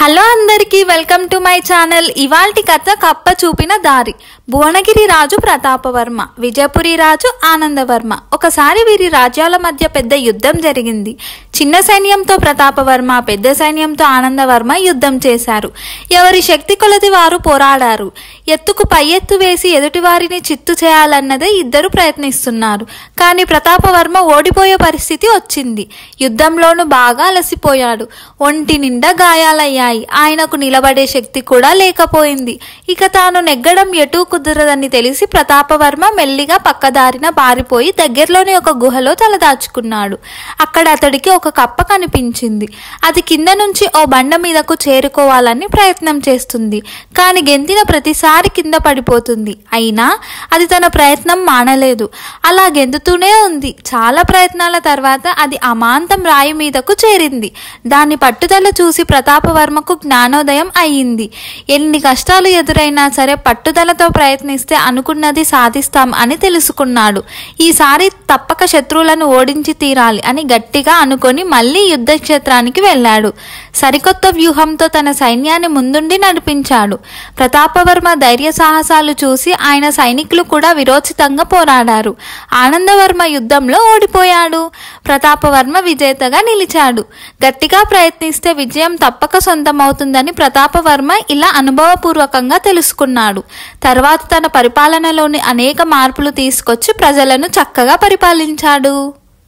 Hello అందరికీ welcome to my channel. ఇవాల్టి కథ కప్ప చూపిన దారి. భువనగిరి రాజు ప్రతాపవర్మ, విజయపురి రాజు ఆనందవర్మ. ఒకసారి వీరి రాజ్యాల మధ్య పెద్ద యుద్ధం జరిగింది. చిన్న సైన్యంతో ప్రతాపవర్మ, పెద్ద సైన్యంతో ఆనందవర్మ యుద్ధం చేశారు. ఎవరి శక్తి కొలది వారు పోరాడారు. ఎత్తుకు పై ఎత్తు వేసి ఎదుటివారిని చిత్తు చేయాలన్నదే ఇద్దరు ప్రయత్నిస్తున్నారు. కానీ ప్రతాపవర్మ ఓడిపోయే పరిస్థితి వచ్చింది. యుద్ధంలోనూ బాగా అలసిపోయాడు. ఒంటి నిండా గాయాలయ్యాయి. ఆయనకు నిలబడే శక్తి కూడా లేకపోయింది. ఇక తాను నెగ్గడం ఎటూ కుదరదని తెలిసి ప్రతాపవర్మ మెల్లిగా పక్కదారిన పారిపోయి దగ్గరలోని ఒక గుహలో తలదాచుకున్నాడు. అక్కడ అతడికి ఒక కప్ప కనిపించింది. అది కింద నుంచి ఓ బండ మీదకు చేరుకోవాలని ప్రయత్నం చేస్తుంది. కానీ గెంతిన ప్రతిసారి కింద పడిపోతుంది. అయినా అది తన ప్రయత్నం మానలేదు. అలా గెంతుతూనే ఉంది. చాలా ప్రయత్నాల తర్వాత అది అమాంతం రాయి మీదకు చేరింది. దాని పట్టుదల చూసి ప్రతాపవర్మకు జ్ఞానోదయం అయ్యింది. ఎన్ని కష్టాలు ఎదురైనా సరే పట్టుదలతో ప్రయత్నిస్తే అనుకున్నది సాధిస్తాం అని తెలుసుకున్నాడు. ఈసారి తప్పక శత్రువులను ఓడించి తీరాలి అని గట్టిగా అనుకొని మళ్ళీ యుద్ధ క్షేత్రానికి వెళ్ళాడు. సరికొత్త వ్యూహంతో తన సైన్యాన్ని ముందుండి నడిపించాడు. ప్రతాపవర్మ ధైర్య సాహసాలు చూసి ఆయన సైనికులు కూడా విరోచితంగా పోరాడారు. ఆనందవర్మ యుద్ధంలో ఓడిపోయాడు. ప్రతాపవర్మ విజేతగా నిలిచాడు. గట్టిగా ప్రయత్నిస్తే విజయం తప్పక సొంతమవుతుందని ప్రతాపవర్మ ఇలా అనుభవపూర్వకంగా తెలుసుకున్నాడు. తర్వాత తన పరిపాలనలోని అనేక మార్పులు తీసుకొచ్చి ప్రజలను చక్కగా పరిపాలించాడు.